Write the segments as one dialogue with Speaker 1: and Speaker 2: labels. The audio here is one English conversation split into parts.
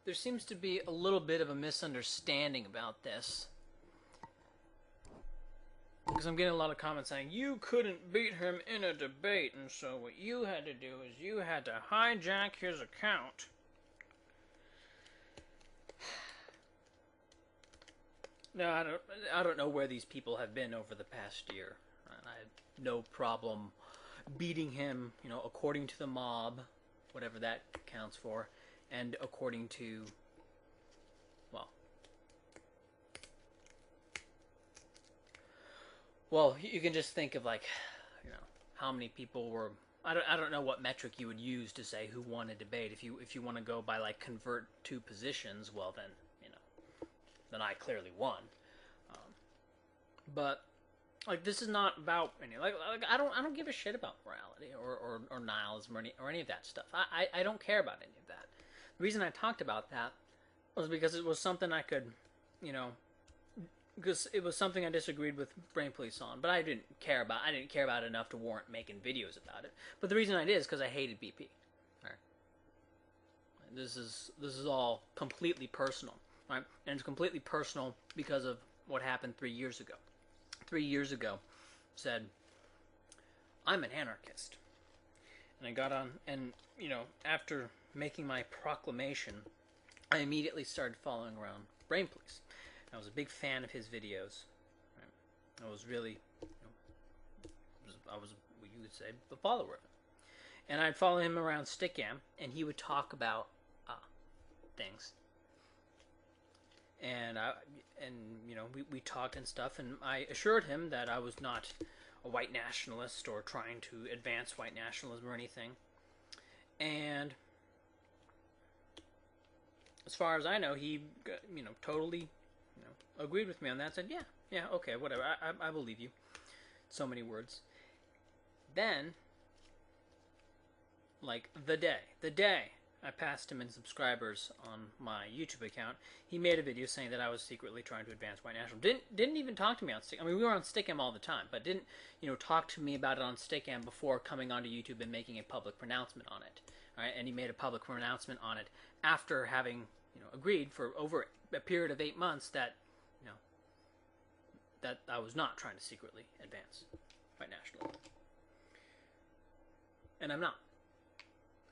Speaker 1: there seems to be a little bit of a misunderstanding about this. Because I'm getting a lot of comments saying, you couldn't beat him in a debate, and so what you had to do is you had to hijack his account. Now, I don't know where these people have been over the past year. I had no problem beating him, you know, according to the mob, whatever that counts for, and according to, well, you can just think of, like, you know, how many people were. I don't know what metric you would use to say who won a debate. If you want to go by, like, convert two positions, well then, you know, then I clearly won. But like, this is not about any, like I don't give a shit about morality or nihilism or any of that stuff. I don't care about any of that. The reason I talked about that was because it was something I could, you know, because it was something I disagreed with Brain Police on, but I didn't care about it enough to warrant making videos about it. But the reason I did is because I hated BP. Right? This is all completely personal, right? And it's completely personal because of what happened 3 years ago. 3 years ago, said, I'm an anarchist. And I got on, and, you know, after making my proclamation, I immediately started following around Brain Police. I was a big fan of his videos. Right? I was really, you know, I was, you would say, a follower of him. And I'd follow him around Stickam, and he would talk about things. And you know, we talked and stuff, and I assured him that I was not a white nationalist or trying to advance white nationalism or anything. And as far as I know, he, you know, totally, you know, agreed with me on that. Said, yeah, okay, whatever. I believe you. So many words. Then, like the day I passed him in subscribers on my YouTube account, he made a video saying that I was secretly trying to advance white nationalism. Didn't even talk to me on Stickam. I mean, we were on Stickam all the time, but didn't, you know, talk to me about it on Stickam before coming onto YouTube and making a public pronouncement on it. All right, and he made a public pronouncement on it after having, you know, agreed for over a period of 8 months that, you know, that I was not trying to secretly advance white nationalism. And I'm not.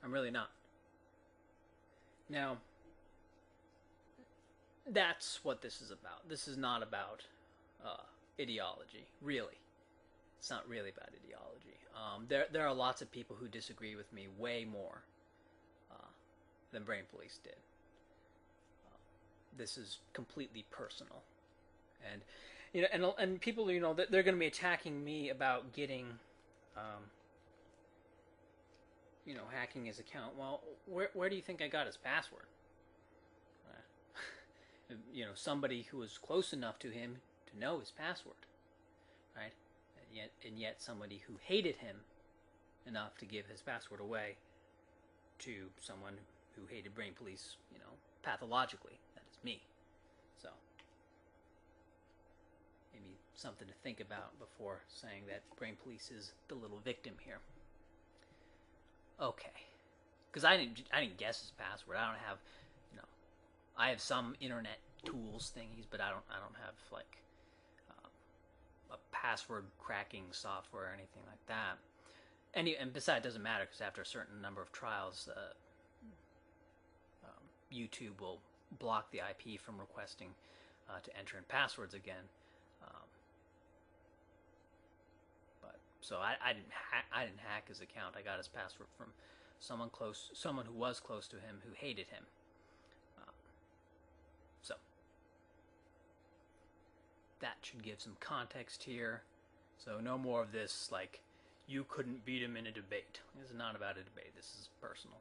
Speaker 1: I'm really not. Now, that's what this is about. This is not about ideology, really. It's not really about ideology. There are lots of people who disagree with me way more than Brain Police did. This is completely personal, and you know, and people, you know, they're going to be attacking me about getting, you know, hacking his account. Well, where do you think I got his password? You know, somebody who was close enough to him to know his password, right? And yet somebody who hated him enough to give his password away to someone who hated Brain Police, you know, pathologically. That is me. So, maybe something to think about before saying that Brain Police is the little victim here. Okay, because I didn't guess his password. I don't have, you know, I have some internet tools thingies, but I don't have like a password cracking software or anything like that. And besides, it doesn't matter because after a certain number of trials, YouTube will block the IP from requesting to enter in passwords again. But so I didn't hack his account. I got his password from someone who was close to him who hated him. So that should give some context here. So no more of this like, you couldn't beat him in a debate. This is not about a debate. This is personal.